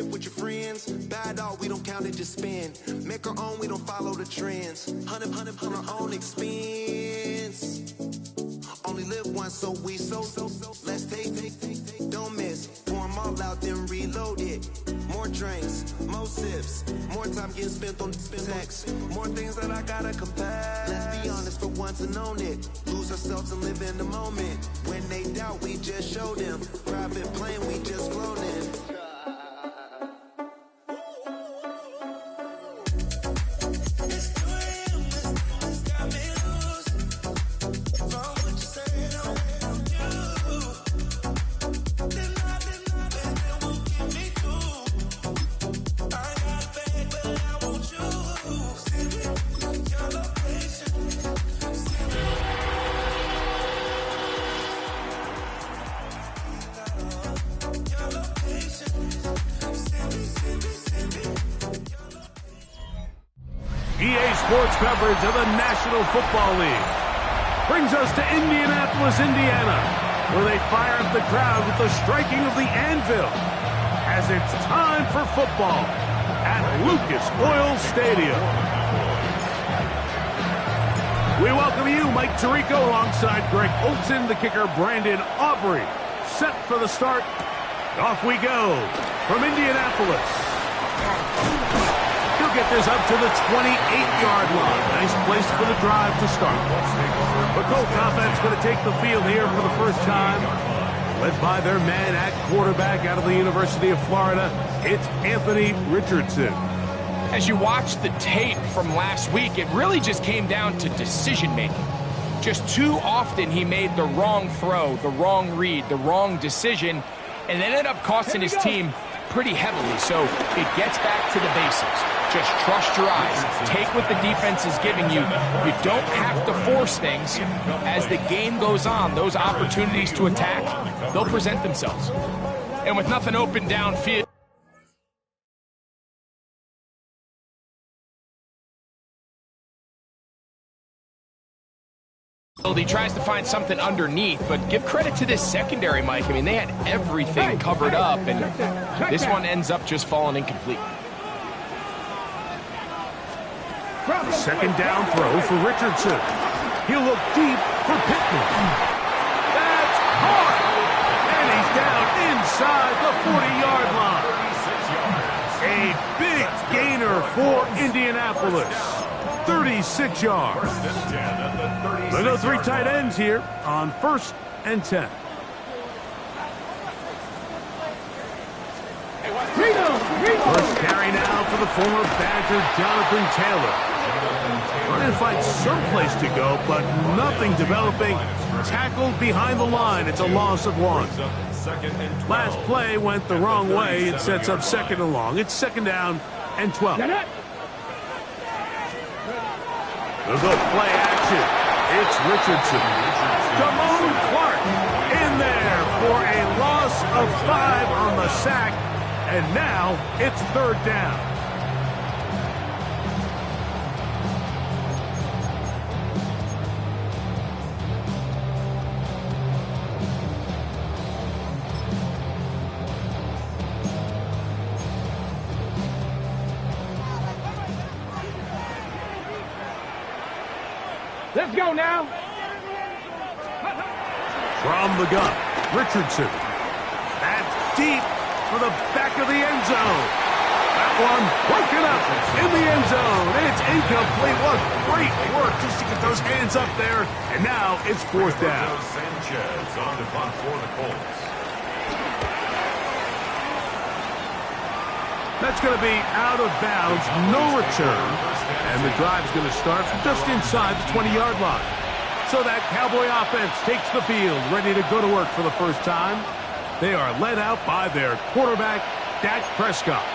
trip with your friends. Bad dog, we don't count it, just spend. Make our own, we don't follow the trends. 100 on our own expense. Only live once, so let's take, don't miss. Pour 'em all out, then reload it. More drinks, more sips, more time getting spent on text. More things that I gotta confess. Let's be honest for once and own it. Lose ourselves and live in the moment. When they doubt, we just show them. Private plane, we just flown in. Sports coverage of the National Football League brings us to Indianapolis, Indiana, where they fire up the crowd with the striking of the anvil as it's time for football at Lucas Oil Stadium. We welcome you, Mike Tirico, alongside Greg Olson, the kicker Brandon Aubrey. Set for the start. Off we go from Indianapolis. He'll get this up to the 28-yard line. Nice place for the drive to start. The Colts offense going to take the field here for the first time. Led by their man at quarterback out of the University of Florida, it's Anthony Richardson. As you watch the tape from last week, it really just came down to decision-making. Just too often he made the wrong throw, the wrong read, the wrong decision, and ended up costing his team pretty heavily. So it gets back to the basics. Just trust your eyes. Take what the defense is giving you. You don't have to force things. As the game goes on, those opportunities to attack, they'll present themselves. And with nothing open downfield, he tries to find something underneath, but give credit to this secondary, Mike. I mean, they had everything covered up, and this one ends up just falling incomplete. Second down throw for Richardson. He'll look deep for Pittman. That's hard! And he's down inside the 40-yard line. A big gainer for Indianapolis. 36 yards. They go three tight ends here on 1st and 10. First carry now for the former Badger Jonathan Taylor. Trying to find some place to go, but nothing developing. Tackled behind the line. It's a loss of 1. Last play went the wrong way. It sets up 2nd and long. It's 2nd down and 12. They'll go play action. It's Richardson. Damone Clark in there for a loss of 5 on the sack. And now it's 3rd down. Let's go now. From the gun, Richardson. That's deep for the back of the end zone. That one broken up in the end zone. It's incomplete. What great work just to get those hands up there. And now it's 4th down. Sanchez on the punt for the Colts. That's going to be out of bounds, no return. And the drive's going to start from just inside the 20-yard line. So that Cowboy offense takes the field, ready to go to work for the first time. They are led out by their quarterback, Dak Prescott.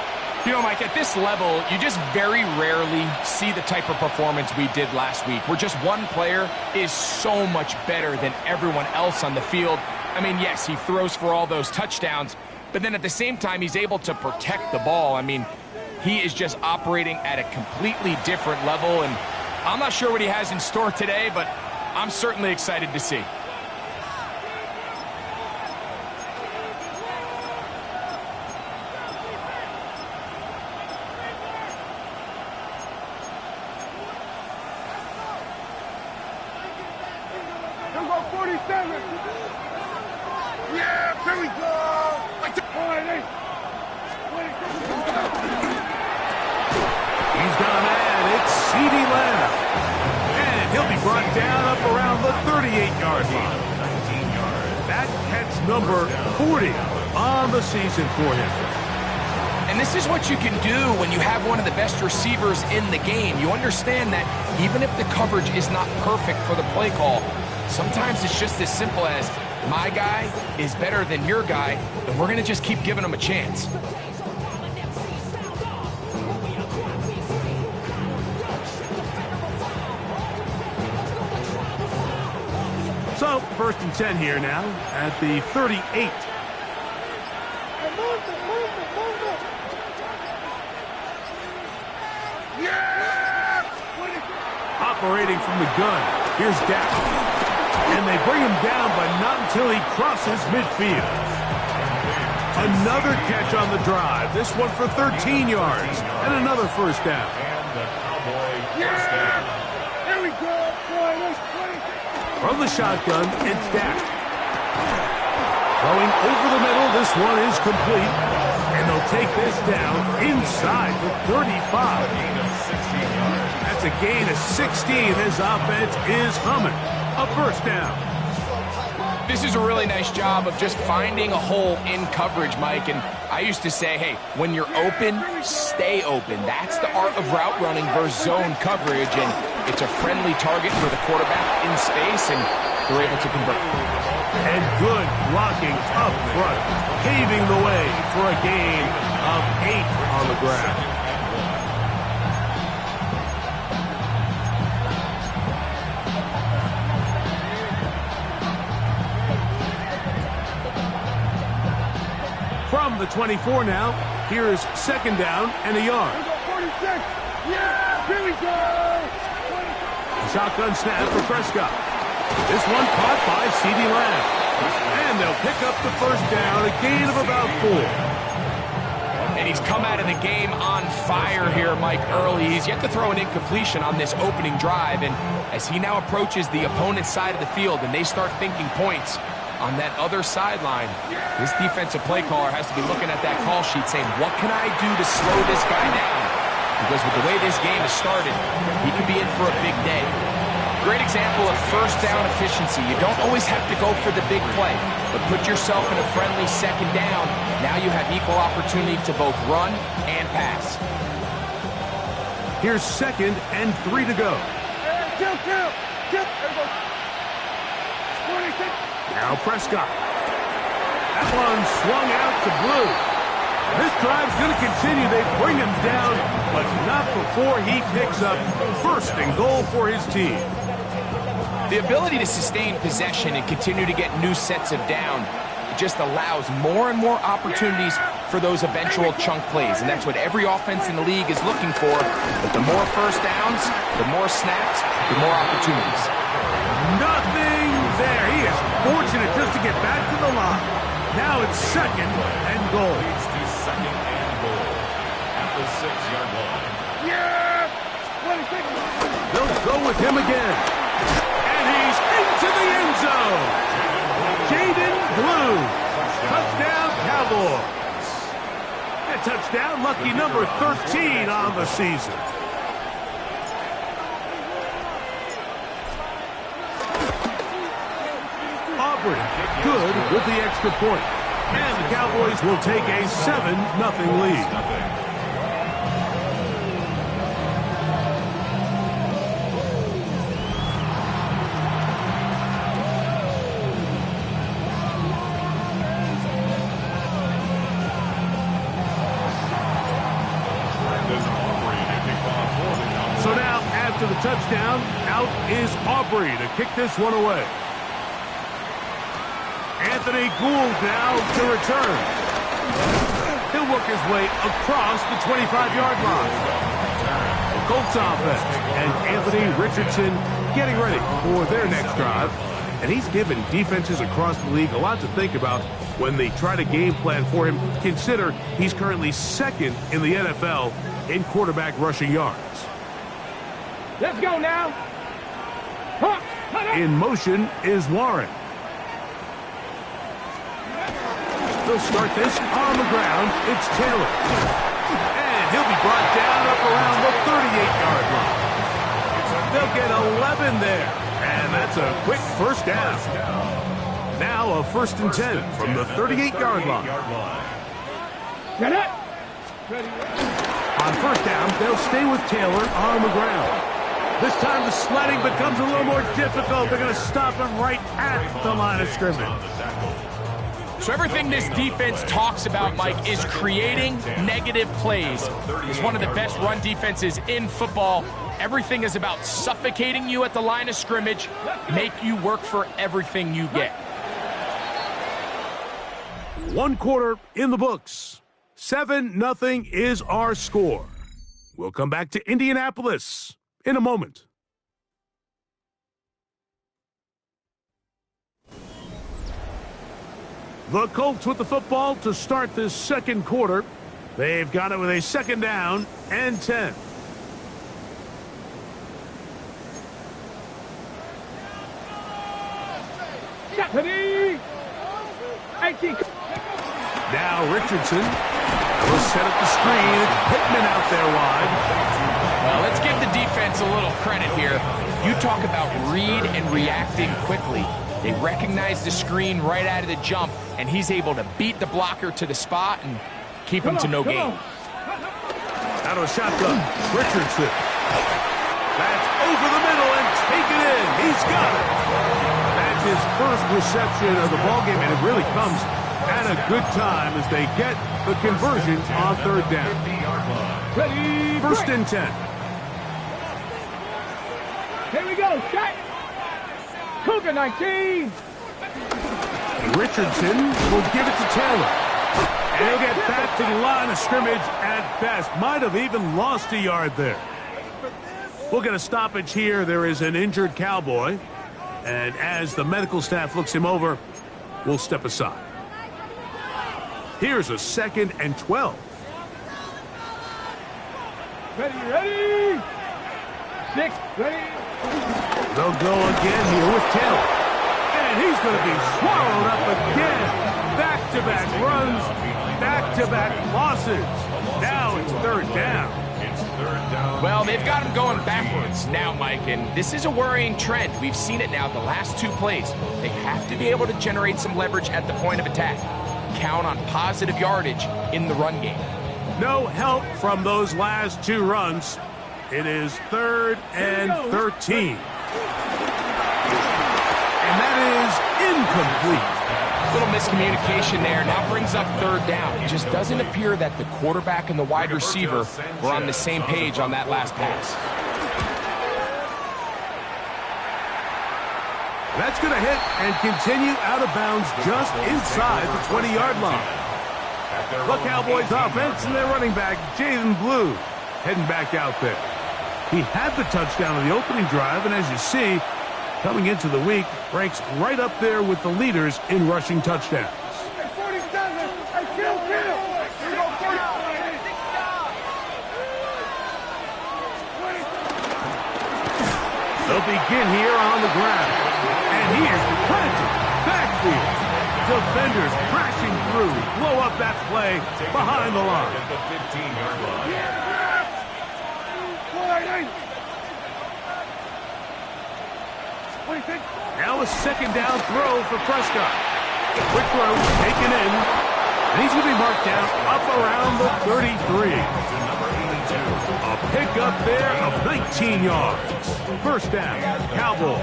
You know, Mike, at this level, you just very rarely see the type of performance we did last week, where just one player is so much better than everyone else on the field. I mean, yes, he throws for all those touchdowns, but then at the same time, he's able to protect the ball. I mean, he is just operating at a completely different level, and I'm not sure what he has in store today, but I'm certainly excited to see. 47. Yeah, here we go. He's gone mad. It's CeeDee Lamb. And he'll be brought down up around the 38-yard line. That catch number 40 on the season for him. And this is what you can do when you have one of the best receivers in the game. You understand that even if the coverage is not perfect for the play call, sometimes it's just as simple as my guy is better than your guy, and we're going to just keep giving him a chance. So, 1st and 10 here now at the 38. Operating from the gun, here's Dak. And they bring him down, but not until he crosses midfield. Another catch on the drive, this one for 13 yards, and another first down. And the Cowboy first down. Here we go, from the shotgun, it's Dak. Throwing over the middle, this one is complete. And they'll take this down inside the 35. That's a gain of 16. This offense is humming. A first down. This is a really nice job of just finding a hole in coverage, Mike. And I used to say, hey, when you're open, stay open. That's the art of route running versus zone coverage. And it's a friendly target for the quarterback in space, and they're able to convert. And good blocking up front, paving the way for a gain of 8 on the ground. From the 24 now, here's 2nd down and a yard. 46. Yeah, here we go. Shotgun snap for Prescott. This one caught by CeeDee Lamb. And they'll pick up the first down, a gain of about 4. And he's come out of the game on fire here, Mike, early. He's yet to throw an incompletion on this opening drive. And as he now approaches the opponent's side of the field and they start thinking points on that other sideline, this defensive play caller has to be looking at that call sheet saying, what can I do to slow this guy down? Because with the way this game has started, he could be in for a big day. Great example of first down efficiency. You don't always have to go for the big play, but put yourself in a friendly 2nd down. Now you have equal opportunity to both run and pass. Here's 2nd and 3 to go. Now Prescott. That one swung out to Blue. This drive's going to continue. They bring him down, but not before he picks up 1st and goal for his team. The ability to sustain possession and continue to get new sets of down just allows more and more opportunities for those eventual chunk plays, and that's what every offense in the league is looking for. But the more first downs, the more snaps, the more opportunities. Nothing there. He is fortunate just to get back to the line. Now it's 2nd and goal. Leads to 2nd and goal at the 6-yard line. Yeah! They'll go with him again. And he's into the end zone. Jaden Blue. Touchdown, Cowboys. A touchdown, lucky number 13 on the season. Aubrey, good with the extra point. And the Cowboys will take a 7-0 lead. So now, after the touchdown, out is Aubrey to kick this one away. Anthony Gould now to return. He'll work his way across the 25-yard line. The Colts offense and Anthony Richardson getting ready for their next drive. And he's given defenses across the league a lot to think about when they try to game plan for him. Consider he's currently 2nd in the NFL in quarterback rushing yards. Let's go now. Huh. In motion is Warren. They'll start this on the ground. It's Taylor. And he'll be brought down up around the 38-yard line. They'll get 11 there. And that's a quick first down. Now a 1st and 10 from the 38-yard line. Get it! On 1st down, they'll stay with Taylor on the ground. This time the sledding becomes a little more difficult. They're going to stop him right at the line of scrimmage. So everything this defense talks about, Mike, is creating negative plays. It's one of the best run defenses in football. Everything is about suffocating you at the line of scrimmage, make you work for everything you get. 1 quarter in the books. 7-0 is our score. We'll come back to Indianapolis in a moment. The Colts with the football to start this 2nd quarter. They've got it with a 2nd down and 10. Now Richardson will set up the screen. It's Pittman out there wide. Well, let's give the defense a little credit here. You talk about read and reacting quickly. They recognize the screen right out of the jump, and he's able to beat the blocker to the spot and keep him to no gain. Out of a shotgun, Richardson. That's over the middle and taken in. He's got it. That's his first reception of the ballgame, and it really comes at a good time as they get the conversion on 3rd down. 1st and 10. Here we go, shot. Cougar 19. Richardson will give it to Taylor. And he'll get back to the line of scrimmage at best. Might have even lost a yard there. We'll get a stoppage here. There is an injured Cowboy. And as the medical staff looks him over, we'll step aside. Here's a 2nd and 12. Ready? 6, ready. They'll go again here with Taylor. And he's going to be swallowed up again. Back-to-back runs, back-to-back losses. Now it's 3rd down. Well, they've got him going backwards now, Mike, and this is a worrying trend. We've seen it now the last 2 plays. They have to be able to generate some leverage at the point of attack. Count on positive yardage in the run game. No help from those last 2 runs. It is 3rd and 13. And that is incomplete. Little miscommunication there. Now brings up 3rd down. It just doesn't appear that the quarterback and the wide receiver were on the same page on that last pass. That's going to hit and continue out of bounds just inside the 20-yard line. The Cowboys offense and their running back, Jaden Blue, heading back out there. He had the touchdown on the opening drive, and as you see, coming into the week, ranks right up there with the leaders in rushing touchdowns. They'll begin here on the ground, and he is planted backfield. Defenders crashing through, blow up that play behind the line. Now a 2nd down throw for Prescott. Quick throw taken in, and he's going to be marked down up around the 33. A pickup there of 19 yards. 1st down, Cowboys.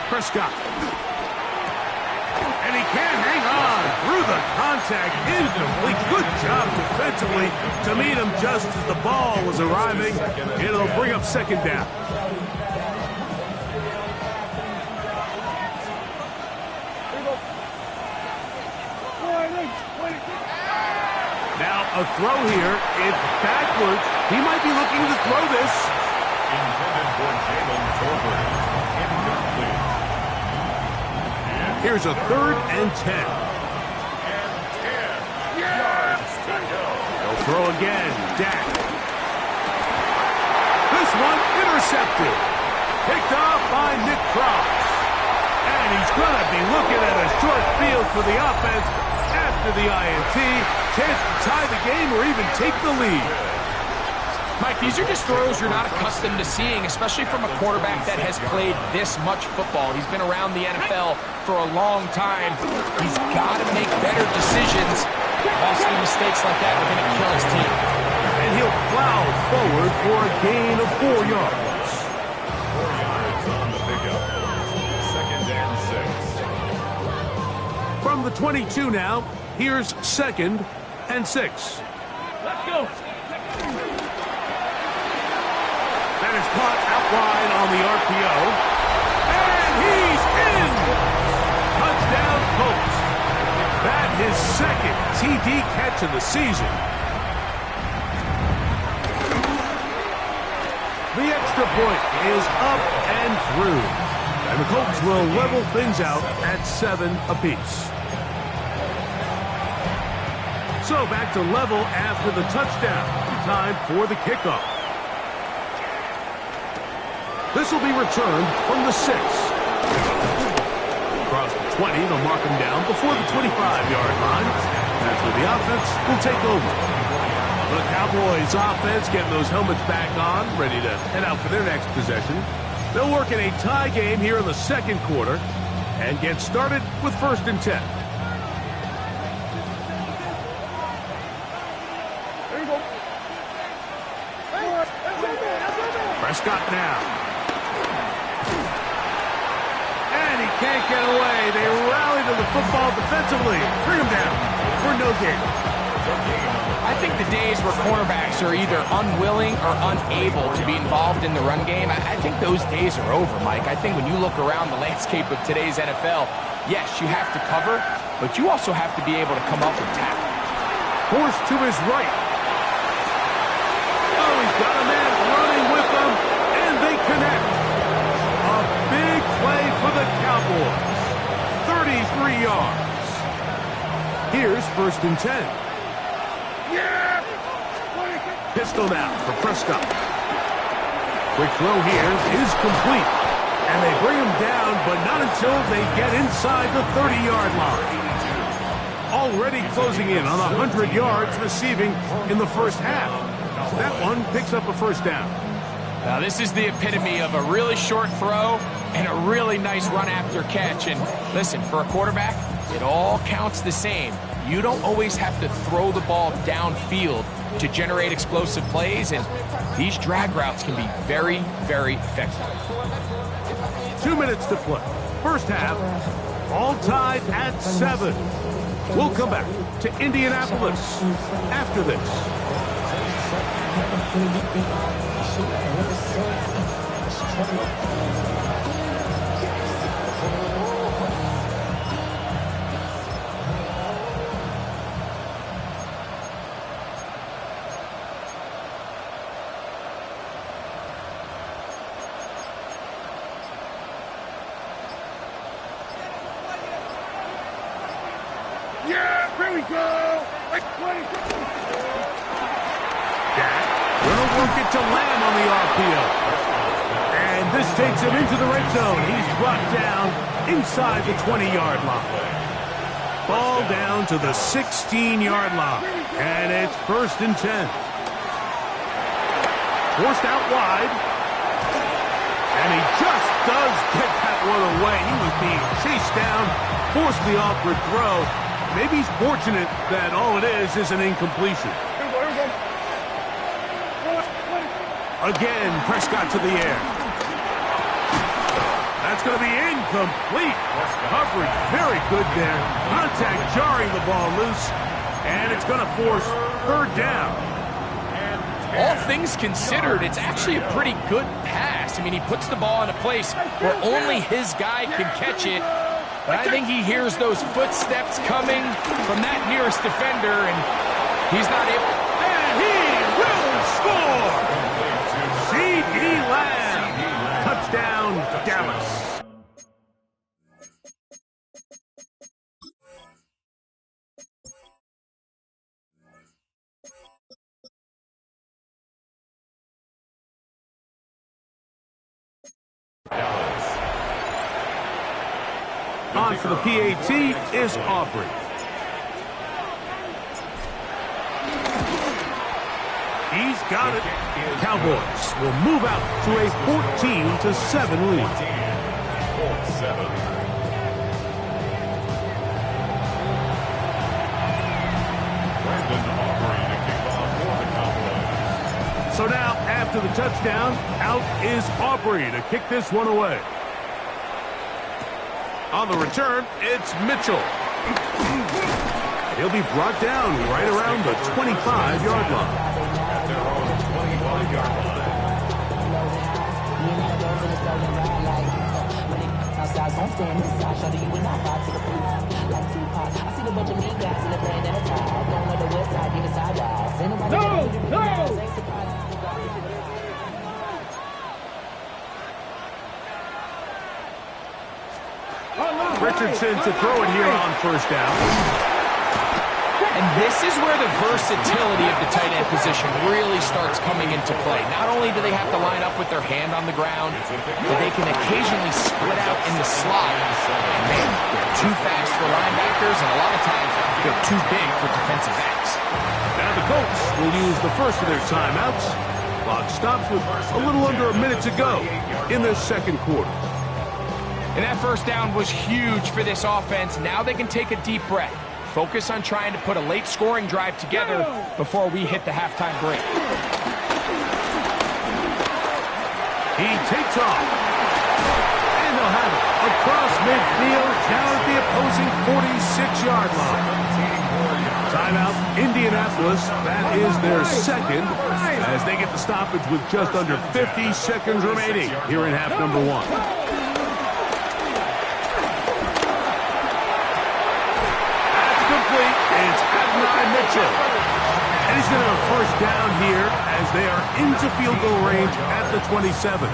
Prescott. And he can't hang on through the contact. Incomplete. Good job defensively to meet him just as the ball was arriving. It'll bring up 2nd down. Now a throw here. It's backwards. He might be looking to throw this. Intended for Jalen Tolbert. Incomplete. Here's a 3rd and 10. Yards to go. They'll throw again. Dak. this one intercepted. Picked off by Nick Cross. And he's going to be looking at a short field for the offense after the INT. Chance to tie the game or even take the lead. Mike, these are just throws you're not accustomed to seeing, especially from a quarterback that has played this much football. He's been around the NFL for a long time. He's got to make better decisions. Costly mistakes like that are going to kill his team. And he'll plow forward for a gain of 4 yards. 4 yards on the pickup. 2nd and 6. From the 22 now, here's 2nd and 6. Let's go. That is caught out wide on the RPO. And he's in! Touchdown Colts. That his 2nd TD catch of the season. The extra point is up and through. And the Colts will level things out at 7 apiece. So back to level after the touchdown. Time for the kickoff. This will be returned from the 6. Across the 20, they'll mark him down before the 25-yard line. That's where the offense will take over. The Cowboys offense getting those helmets back on, ready to head out for their next possession. They'll work in a tie game here in the 2nd quarter and get started with 1st and 10. Prescott now. And he can't get away. They rally to the football defensively. Bring him down for no gain. I think the days where cornerbacks are either unwilling or unable to be involved in the run game, I think those days are over, Mike. I think when you look around the landscape of today's NFL, yes, you have to cover, but you also have to be able to come up and tackle. Forced to his right. Oh, he's got a man running with them, and they connect. A big play for the Cowboys. 33 yards. Here's 1st and 10. Pistol now for Prescott. Quick throw here is complete. And they bring him down, but not until they get inside the 30-yard line. Already closing in on 100 yards receiving in the first half. That one picks up a 1st down. Now, this is the epitome of a really short throw and a really nice run after catch. And listen, for a quarterback, it all counts the same. You don't always have to throw the ball downfield to generate explosive plays, and these drag routes can be very, very effective. 2 minutes to play. First half, all tied at 7. We'll come back to Indianapolis after this. Yeah, here we go. Dak will work it to Lamb on the RPO. And this takes him into the red zone. He's brought down inside the 20-yard line. Ball down to the 16-yard line. And it's 1st and 10. Forced out wide. And he just does get that one away. He was being chased down, forced the awkward throw. Maybe he's fortunate that all it is an incompletion. Again, Prescott to the air. That's going to be incomplete. Coverage very good there. Contact jarring the ball loose. And it's going to force 3rd down. All things considered, it's actually a pretty good pass. I mean, he puts the ball in a place where only his guy can catch it. But I think he hears those footsteps coming from that nearest defender, and he's not able. And he will score! C.D. Lamb. Touchdown, Dallas. On for the PAT is Aubrey. He's got it. Cowboys will move out to a 14-7 lead. 4-7. So now, after the touchdown, out is Aubrey to kick this one away. On the return, it's Mitchell. He'll be brought down right around the 25-yard line. At their own 25-yard line. Richardson to throw it here on first down. And this is where the versatility of the tight end position really starts coming into play. Not only do they have to line up with their hand on the ground, but they can occasionally split out in the slot. And man, they're too fast for linebackers, and a lot of times they're too big for defensive backs. Now the Colts will use the first of their timeouts. Clock stops with a little under a minute to go in the second quarter. And that first down was huge for this offense. Now they can take a deep breath. Focus on trying to put a late scoring drive together before we hit the halftime break. He takes off. And they'll have it across midfield down at the opposing 46-yard line. Timeout, Indianapolis. That is their second as they get the stoppage with just under 50 seconds remaining here in half number one. It's Mitchell. And he's going to have a first down here as they are into field goal range at the 27.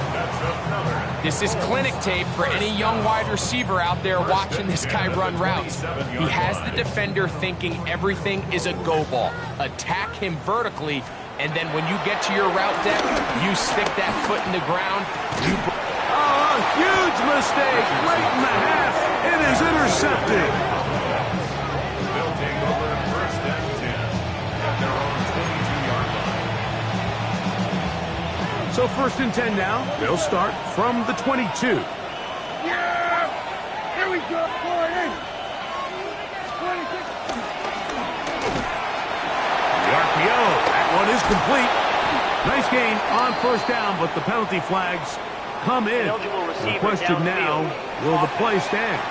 This is clinic tape for any young wide receiver out there watching this guy run routes. He has the defender thinking everything is a go ball. Attack him vertically, and then when you get to your route depth, you stick that foot in the ground. A huge mistake late in the half. It is intercepted. So first and 10 now. They'll start from the 22. Yeah! Here we go. Forward in. 26. The RPO. That one is complete. Nice gain on first down, but the penalty flags come in. The question now, will the play stand?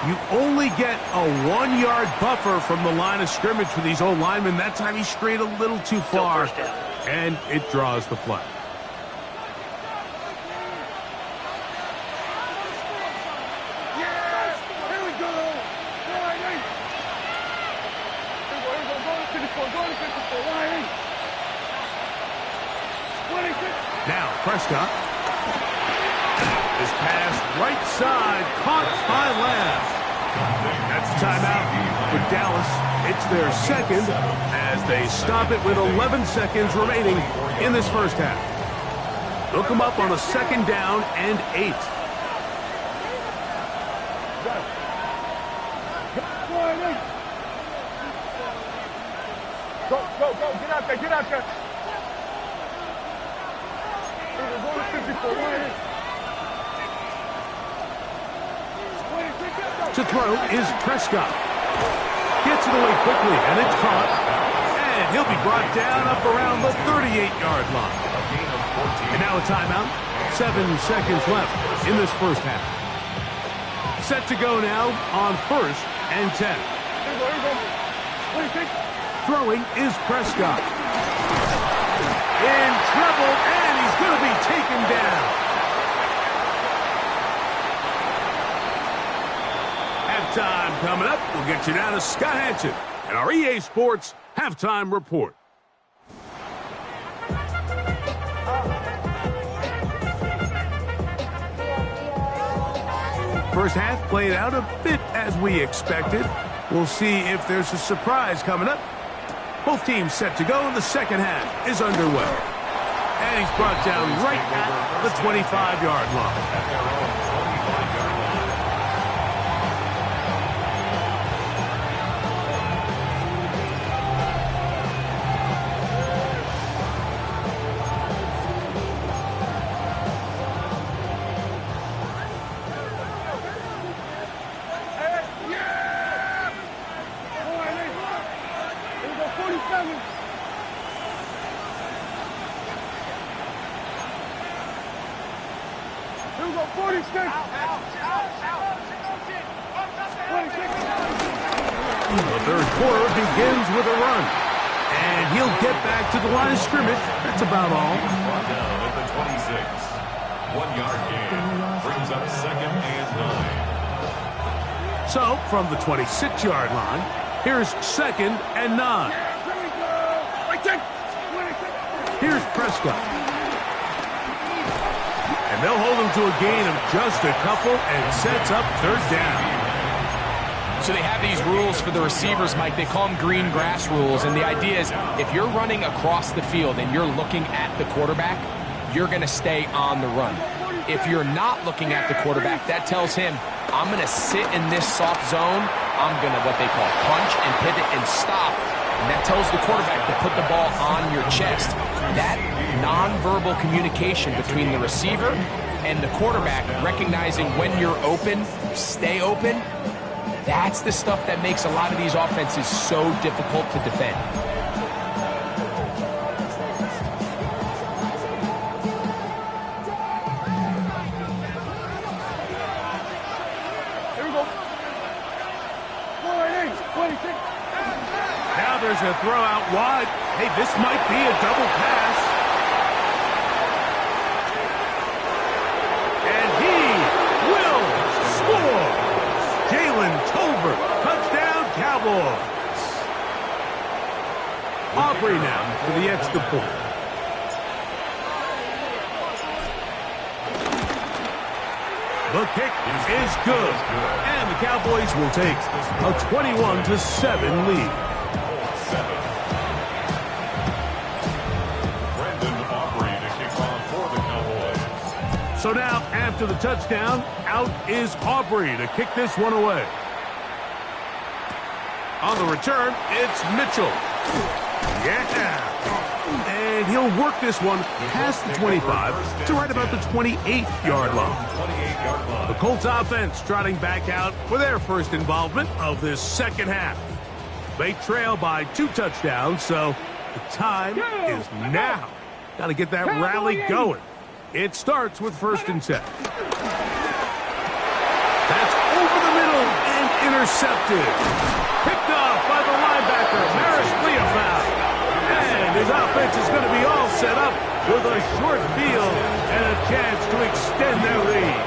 You only get a 1-yard buffer from the line of scrimmage for these old linemen. That time he strayed a little too far, and it draws the flag. Now Prescott. This pass right side caught by Lamb. That's a timeout for Dallas. It's their second as they stop it with 11 seconds remaining in this first half. They'll come up on a second down and 8. Go, get out there. We're going to 54. To throw is Prescott. Gets it away quickly, and it's caught. And he'll be brought down up around the 38-yard line. And now a timeout. 7 seconds left in this first half. Set to go now on first and 10. Throwing is Prescott. In trouble, and he's going to be taken down. Halftime coming up. We'll get you down to Scott Hansen and our EA Sports Halftime Report. First half played out a bit as we expected. We'll see if there's a surprise coming up. Both teams set to go, and the second half is underway. And he's brought down right at the 25-yard line. 46. The third quarter begins with a run. And he'll get back to the line of scrimmage. That's about all. Brought down at the 26. 1 yard gain. Brings up 2nd and 9. So, from the 26-yard line, here's 2nd and 9. Here's Prescott. And they'll hold him to a gain of just a couple and sets up 3rd down. So they have these rules for the receivers, Mike. They call them green grass rules. And the idea is if you're running across the field and you're looking at the quarterback, you're going to stay on the run. If you're not looking at the quarterback, that tells him, I'm going to sit in this soft zone. I'm going to what they call punch and pivot and stop. And that tells the quarterback to put the ball on your chest. That nonverbal communication between the receiver and the quarterback, recognizing when you're open, stay open, that's the stuff that makes a lot of these offenses so difficult to defend. Here we go. 26. Now there's a throw out wide. Hey, this might be a double pass. And he will score. Jalen Tolbert, touchdown Cowboys. Aubrey now for the extra point. The kick is good. And the Cowboys will take a 21-7 lead. So now, after the touchdown, out is Aubrey to kick this one away. On the return, it's Mitchell. Yeah. And he'll work this one past the 25 to right about the 28-yard line. The Colts offense trotting back out for their first involvement of this second half. They trail by 2 touchdowns, so the time is now. Got to get that rally going. It starts with 1st and 10. That's over the middle and intercepted. Picked off by the linebacker, Maris Leofau. And his offense is going to be all set up with a short field and a chance to extend their lead.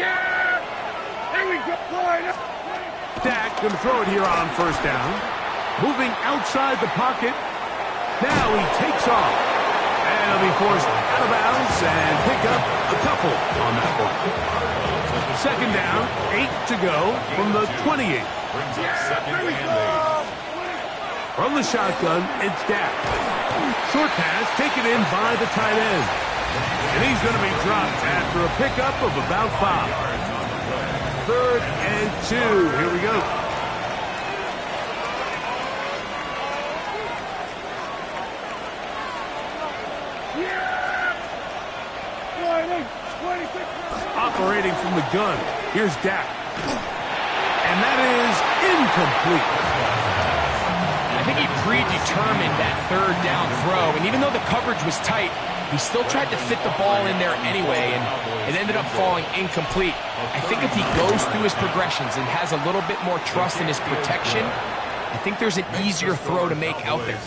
Yeah! There we go. Dak going to throw it here on 1st down. Moving outside the pocket. Now he takes off. And he'll be forced out of bounds and pick up a couple on that one. 2nd down, 8 to go from the 28. From the shotgun, it's Dak. Short pass taken in by the tight end. And he's going to be dropped after a pickup of about 5. 3rd and 2. Here we go. Operating from the gun. Here's Dak. And that is incomplete. I think he predetermined that 3rd down throw, and even though the coverage was tight, he still tried to fit the ball in there anyway, and it ended up falling incomplete. I think if he goes through his progressions and has a little bit more trust in his protection, I think there's an easier throw to make out there.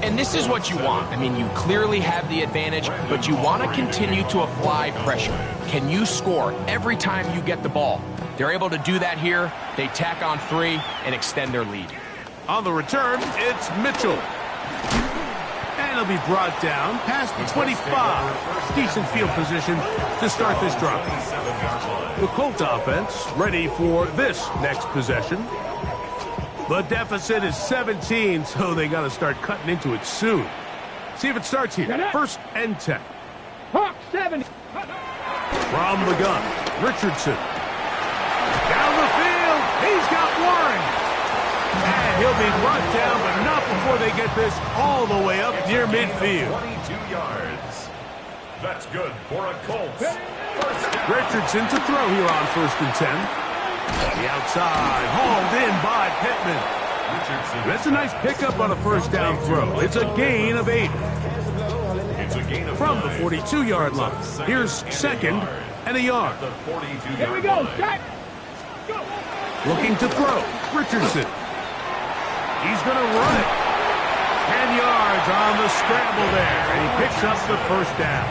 And this is what you want. I mean, you clearly have the advantage, but you want to continue to apply pressure. Can you score every time you get the ball? They're able to do that here. They tack on 3 and extend their lead. On the return, it's Mitchell. And he'll be brought down past the 25. Decent field position to start this drive. The Colts offense ready for this next possession. The deficit is 17, so they got to start cutting into it soon. See if it starts here. 1st and 10. Hawk 70. From the gun, Richardson. Down the field, he's got Warren. And he'll be brought down, but not before they get this all the way up near midfield. 22 yards. That's good for a Colts. Richardson to throw here on 1st and 10. The outside, hauled in by Pittman. That's a nice pickup on a first down throw. It's a gain of 8. From the 42-yard line. Here's second and a yard. Here we go, Jack. Go. Looking to throw. Richardson. He's going to run it. 10 yards on the scramble there, and he picks up the first down.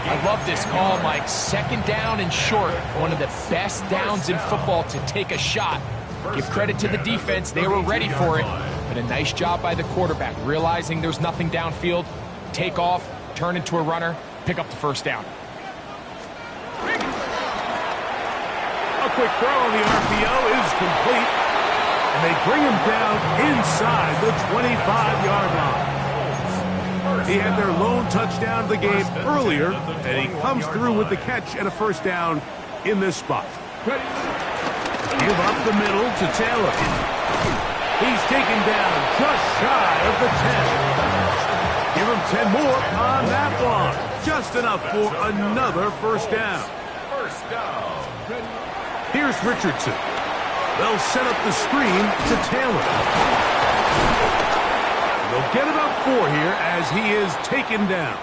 I love this call, Mike. Second down and short. One of the best downs in football to take a shot. Give credit to the defense. They were ready for it. But a nice job by the quarterback, realizing there's nothing downfield. Take off, turn into a runner, pick up the first down. A quick throw on the RPO is complete. And they bring him down inside the 25-yard line. He had their lone touchdown of the game earlier, and he comes through with the catch and a first down in this spot. Give up the middle to Taylor. He's taken down just shy of the 10. Give him 10 more on that block. Just enough for another first down. Here's Richardson. They'll set up the screen to Taylor. They'll get about 4 here as he is taken down.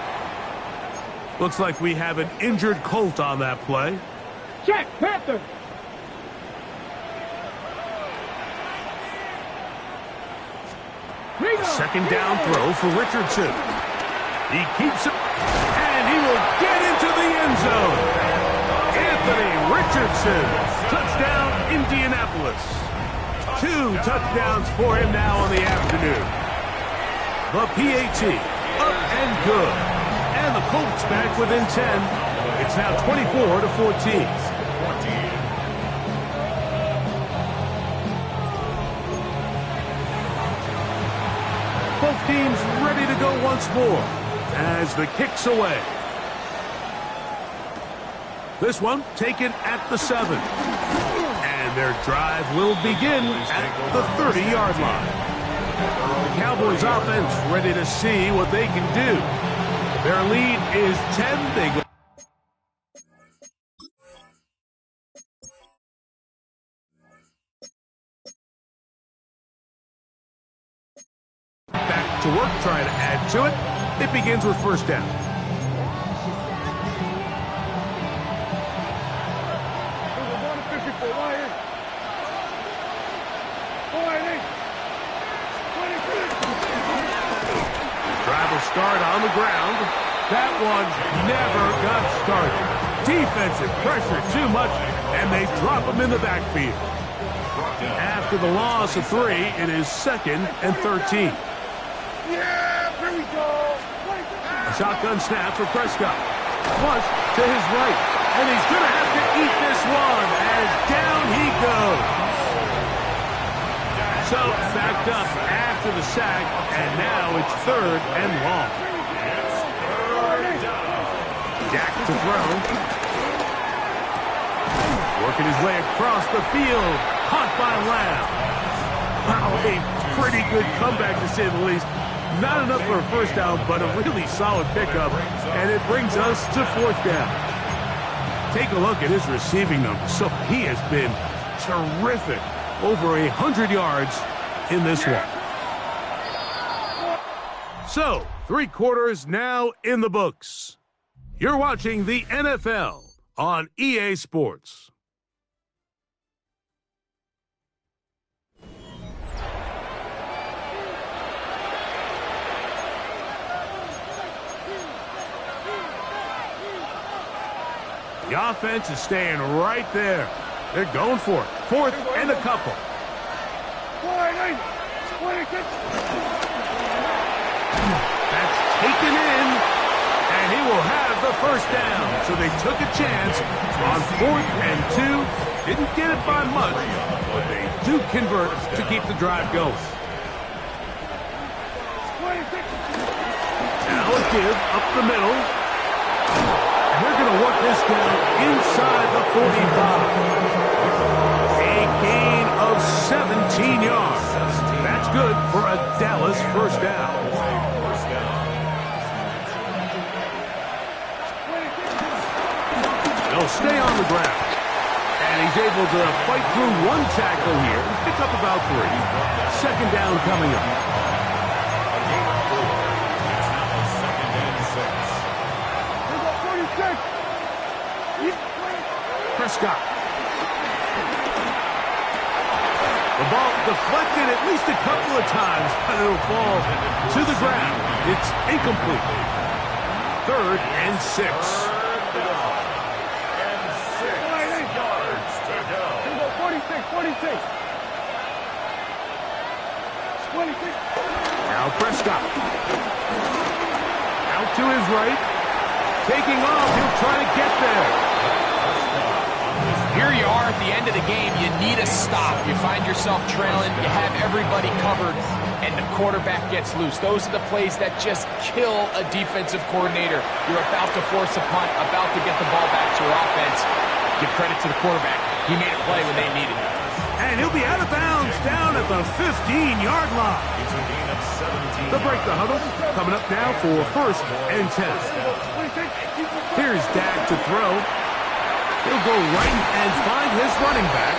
Looks like we have an injured Colt on that play. Check, Panther. Second down throw for Richardson. He keeps it, and he will get into the end zone. Anthony Richardson, touchdown Indianapolis. 2 touchdowns for him now on the afternoon. The PAT, up and good. And the Colts back within 10. It's now 24-14. Both teams ready to go once more as the kick's away. This one taken at the 7. And their drive will begin at the 30-yard line. The Cowboys offense ready to see what they can do. Their lead is 10. They go back to work, trying to add to it. It begins with first down. Drive will start on the ground. That one never got started. Defensive pressure too much, and they drop him in the backfield. After the loss of 3, it is 2nd and 13. Yeah, here we go. A shotgun snap for Prescott. Flush to his right, and he's going to have to eat this one as down he goes. So backed up after the sack, and now it's 3rd and long. Dak to throw. Working his way across the field. Caught by Lamb. Wow, a pretty good comeback to say the least. Not enough for a first down, but a really solid pickup. And it brings us to 4th down. Take a look at his receiving numbers. So he has been terrific. Over 100 yards in this one. So, 3 quarters now in the books. You're watching the NFL on EA Sports. The offense is staying right there. They're going for it. 4th and a couple. 26. That's taken in, and he will have the first down. So they took a chance on 4th and 2. Didn't get it by much, but they do convert to keep the drive going. Now a give up the middle. And they're going to work this down inside the 45. A gain of 17 yards. That's good for a Dallas first down. They'll stay on the ground. And he's able to fight through one tackle here and pick up about 3. Second down coming up. A gain of 4. It's now a second and 6. Prescott. The ball deflected at least a couple of times, but it'll fall to the ground. It's incomplete. Third and 6. And 6 yards to go. 46. Now Prescott. Out to his right. Taking off. He'll try to get there. Here you are at the end of the game. You need a stop. You find yourself trailing. You have everybody covered, and the quarterback gets loose. Those are the plays that just kill a defensive coordinator. You're about to force a punt, about to get the ball back to your offense. Give credit to the quarterback. He made a play when they needed it. And he'll be out of bounds down at the 15-yard line. It's a gain of 17. They'll break the huddle. Coming up now for first and 10. Here's Dak to throw. He'll go right and find his running back.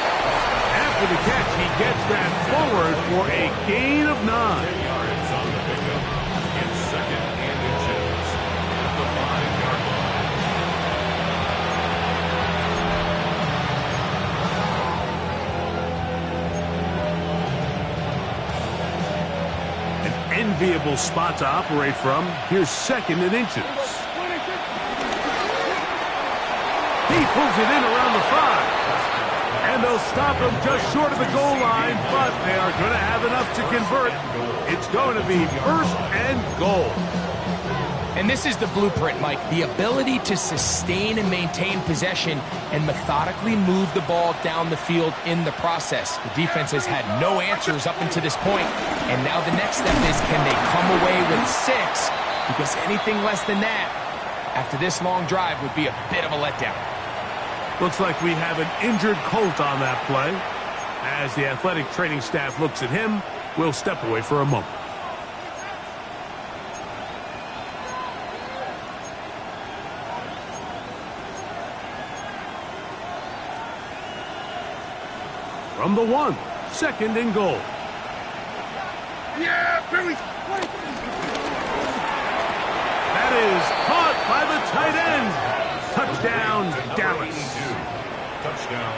After the catch, he gets that forward for a gain of 9. 10 yards on the pickup. It's second and inches at the 5-yard line. An enviable spot to operate from. Here's second and inches. He pulls it in around the 5. And they'll stop him just short of the goal line, but they are going to have enough to convert. It's going to be first and goal. And this is the blueprint, Mike. The ability to sustain and maintain possession and methodically move the ball down the field in the process. The defense has had no answers up until this point, and now the next step is, can they come away with 6? Because anything less than that, after this long drive, would be a bit of a letdown. Looks like we have an injured Colt on that play. As the athletic training staff looks at him, we'll step away for a moment. From the 1, second and goal. Yeah, Billy. That is caught by the tight end. Touchdown, Dallas. Touchdown,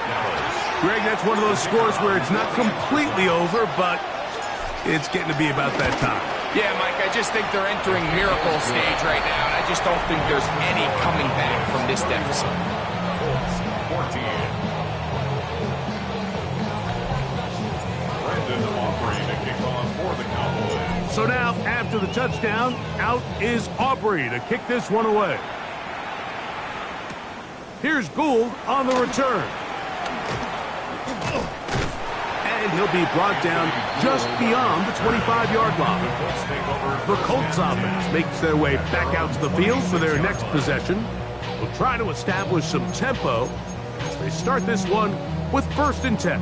Dallas. Greg, that's one of those scores where it's not completely over, but it's getting to be about that time. Yeah, Mike, I just think they're entering miracle stage right now, and I just don't think there's any coming back from this deficit. Colts, 14. Brandon Aubrey to kick off for the Cowboys. So now, after the touchdown, out is Aubrey to kick this one away. Here's Gould on the return. And he'll be brought down just beyond the 25-yard line. The Colts offense makes their way back out to the field for their next possession. Will try to establish some tempo as they start this one with first and 10.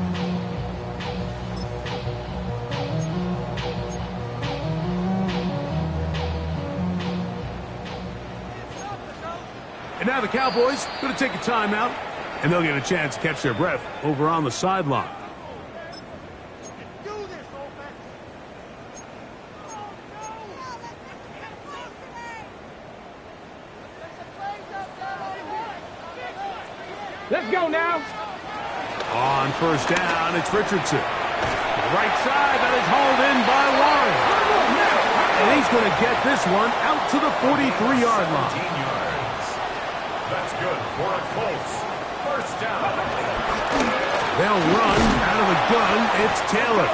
And now the Cowboys going to take a timeout, and they'll get a chance to catch their breath over on the sideline. Let's go now. On first down, it's Richardson. The right side, that is hauled in by Warren. And he's going to get this one out to the 43-yard line. 17 yards. That's good for a Colts. First down. They'll run out of the gun. It's Taylor.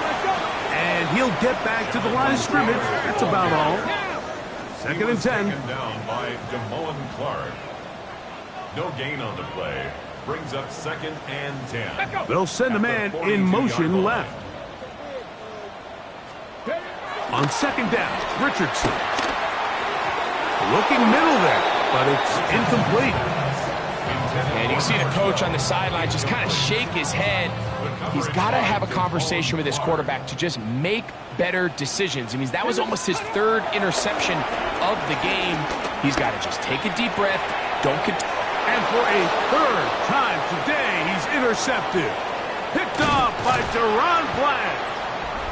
And he'll get back to the line of scrimmage. That's about all. Second and 10. Taken down by Damone Clark. No gain on the play. Brings up second and 10. They'll send a man in motion left. On second down, Richardson. Looking middle there, but it's incomplete. And you can see the coach on the sideline just kind of shake his head. He's got to have a conversation with his quarterback to just make better decisions. I mean, that was almost his third interception of the game. He's got to just take a deep breath. Don't continue. And for a third time today, he's intercepted. Picked off by Deron Bland.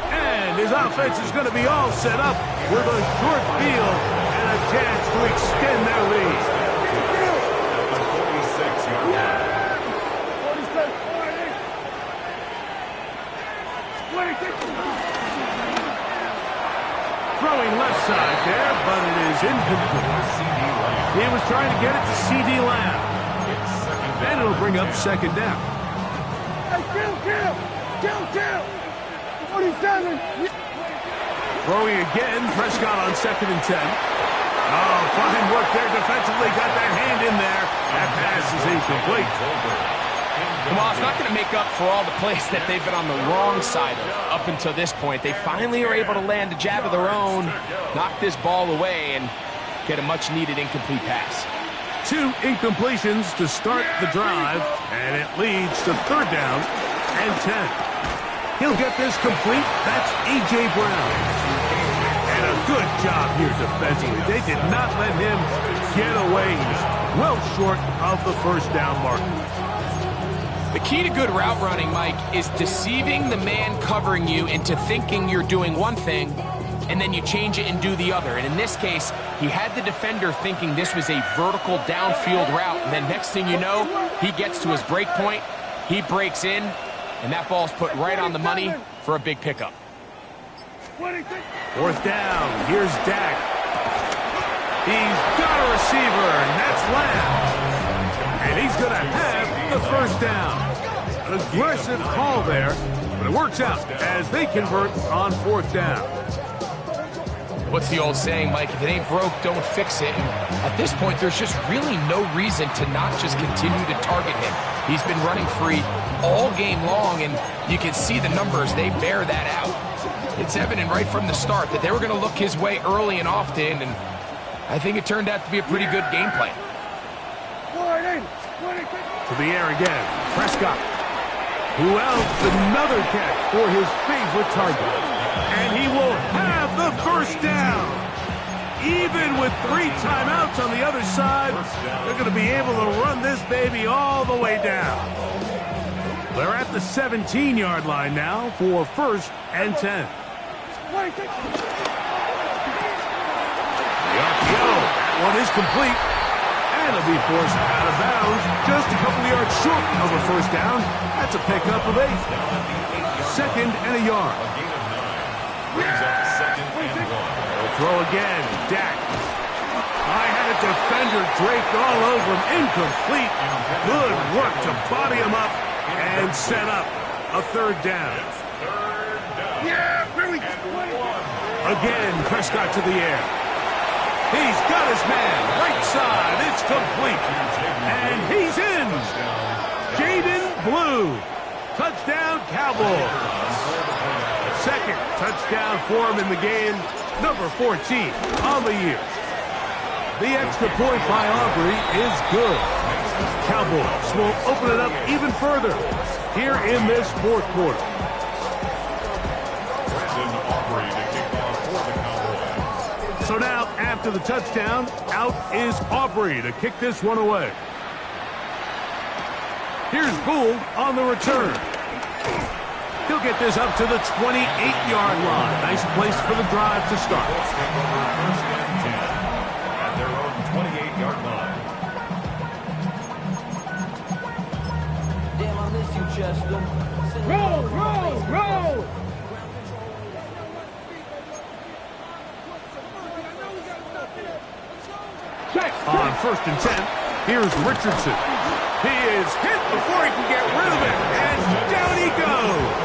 And his offense is going to be all set up with a short field and a chance to extend their lead. At the 46-yard line. Throwing left side there, but it is incomplete. He was trying to get it to C.D. Lamb. And it'll bring up second down. Hey, kill! 47! Throwing again, Prescott on 2nd and 10. Oh, fine work there defensively, got that hand in there. That pass is incomplete. Well, it's not going to make up for all the plays that they've been on the wrong side of up until this point. They finally are able to land a jab of their own, knock this ball away, and get a much-needed incomplete pass. 2 incompletions to start the drive, and it leads to 3rd down and 10. He'll get this complete. That's A.J. Brown. And a good job here defensively. They did not let him get away. He's well short of the first down marker. The key to good route running, Mike, is deceiving the man covering you into thinking you're doing one thing, and then you change it and do the other. And in this case, he had the defender thinking this was a vertical downfield route, and then next thing you know, he gets to his break point, he breaks in, and that ball's put right on the money for a big pickup. 4th down. Here's Dak. He's got a receiver, and that's Lamb. And he's going to have the first down. An aggressive call there, but it works out as they convert on 4th down. What's the old saying, Mike? If it ain't broke, don't fix it. And at this point, there's just really no reason to not just continue to target him. He's been running free all game long, and you can see the numbers. They bear that out. It's evident right from the start that they were going to look his way early and often, and I think it turned out to be a pretty good game plan. To the air again. Prescott. Who else? Another catch for his favorite target. And he will have the first down. Even with 3 timeouts on the other side, they're going to be able to run this baby all the way down. They're at the 17-yard line now for 1st and 10. The RPO. That one is complete. And it'll be forced out of bounds. Just a couple of yards short of a first down. That's a pickup of 8. 2nd and a yard. Brings up 2nd and 1. They'll throw again. Dak. I had a defender draped all over him. Incomplete. Good work to body him up and set up a 3rd down. Again, Prescott to the air. He's got his man. Right side. It's complete. And he's in. Jaden Blue. Touchdown, Cowboys. 2nd touchdown for him in the game. Number 14 on the year. The extra point by Aubrey is good. Cowboys will open it up even further here in this 4th quarter. So now, after the touchdown, out is Aubrey to kick this one away. Here's Gould on the return. He'll get this up to the 28-yard line. Nice place for the drive to start. At their own 28-yard line. Damn, I miss you, Chester. Roll! On 1st and 10, here's Richardson. He is hit before he can get rid of it, and down he goes.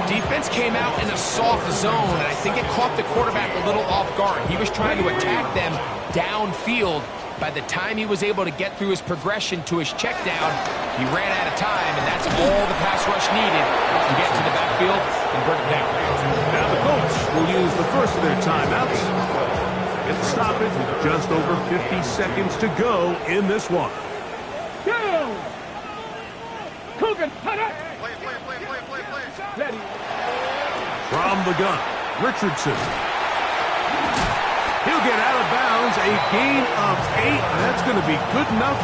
Defense came out in a soft zone, and I think it caught the quarterback a little off guard. He was trying to attack them downfield. By the time he was able to get through his progression to his check down, he ran out of time, and that's all the pass rush needed to get to the backfield and bring it down. Now the Colts will use the first of their timeouts. Get the stoppage with just over 50 seconds to go in this one. Go! Coogan, play. From the gun, Richardson. He'll get out of bounds a gain of 8, and that's going to be good enough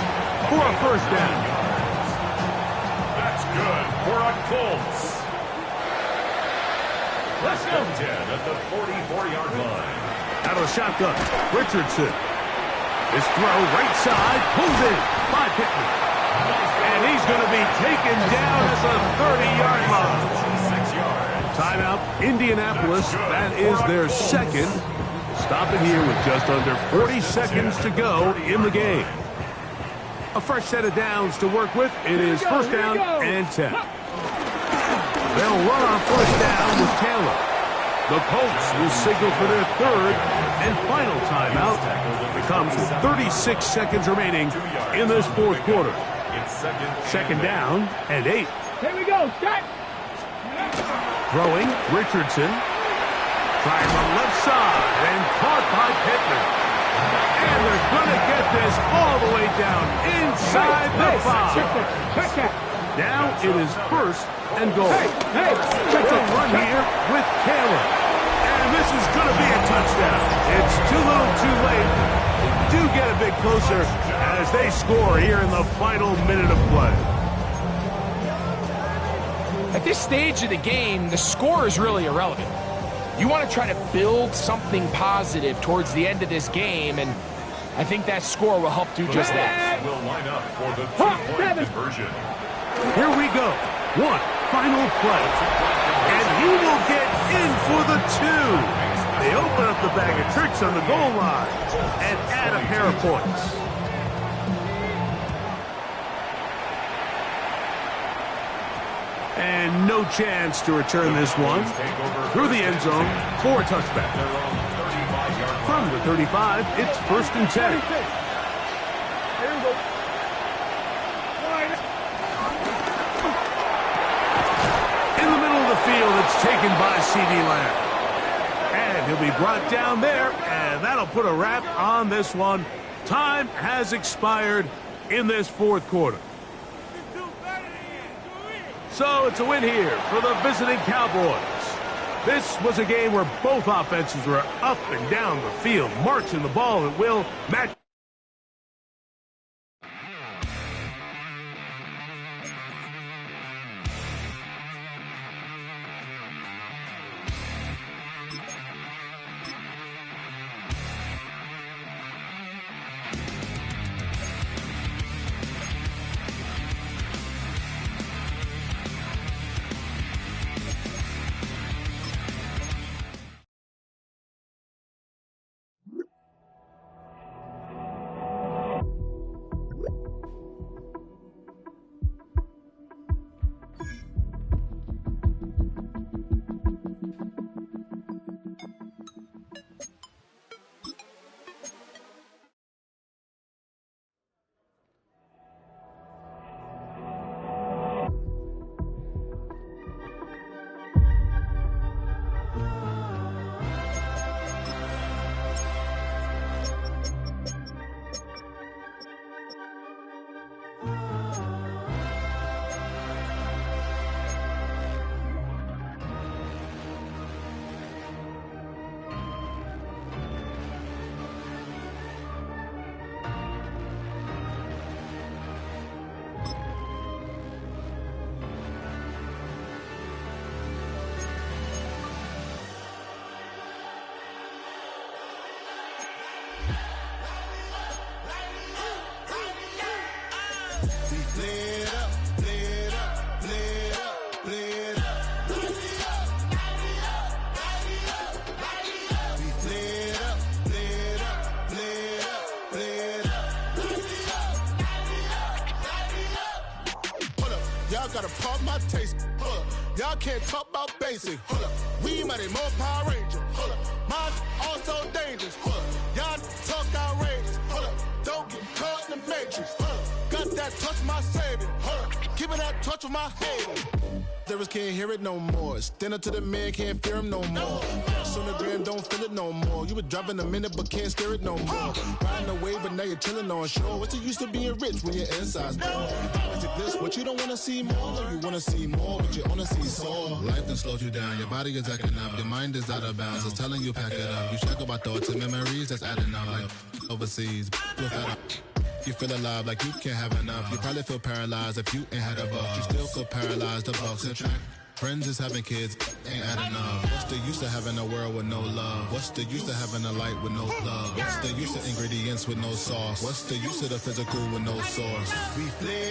for a first down. That's good for a Colts. Let's go. 10 at the 44-yard line. Out of the shotgun, Richardson. His throw right side, pulls in by Pittman. And he's going to be taken down at the 30-yard line. 6 yards. Timeout, Indianapolis. That is their second. Stop it here with just under 40 seconds to go in the game. A fresh set of downs to work with. It is first down and 10. They'll run on first down with Taylor. The Colts will signal for their third and final timeout. It comes with 36 seconds remaining in this fourth quarter. Second down and 8. Here we go, start. Throwing, Richardson. Trying the left side and caught by Pittman. And they're going to get this all the way down inside the 5. Now it is first and goal. Check the run here with Taylor. And this is going to be a touchdown. It's too little too late. They do get a bit closer as they score here in the final minute of play. At this stage of the game, the score is really irrelevant. You want to try to build something positive towards the end of this game, and I think that score will help do just that. Will line up for the 2-point conversion. Here we go. One final play. And he will get in for the 2. They open up the bag of tricks on the goal line and add a pair of points. And no chance to return this one through the end zone for a touchback. From the 35, it's first and 10. In the middle of the field, it's taken by CeeDee Lamb. And he'll be brought down there, and that'll put a wrap on this one. Time has expired in this fourth quarter. So it's a win here for the visiting Cowboys. This was a game where both offenses were up and down the field, marching the ball at will. Gotta pump my taste. Hold up. Y'all can't talk about basic. Hold up. We mighty more Power Ranger. Hold up. Mine also dangerous. Hold up. Y'all talk outrageous. Hold up. Don't get caught in the matrix. Hold up. Got that touch of my savior. Hold up. Give me that touch of my hater. lyrics can't hear it no more. Stand up to the man, can't fear him no more. On the gram, don't feel it no more. You were driving a minute, but can't steer it no more. Riding away, but now you're chilling on shore. What's the use of being rich when your inside's poor? This, what you don't wanna see more, you wanna see more, but you wanna see sore. Life done slowed you down, your body is acting up, your mind is out of bounds, it's telling you pack it up. You check about thoughts and memories that's adding up, like overseas. You feel alive like you can't have enough. You probably feel paralyzed if you ain't had a buck. You still feel paralyzed, the bucks and track. Friends is having kids, ain't adding up. What's the use of having a world with no love? What's the use of having a light with no plug? What's the use of ingredients with no sauce? What's the use of the physical with no source? We fled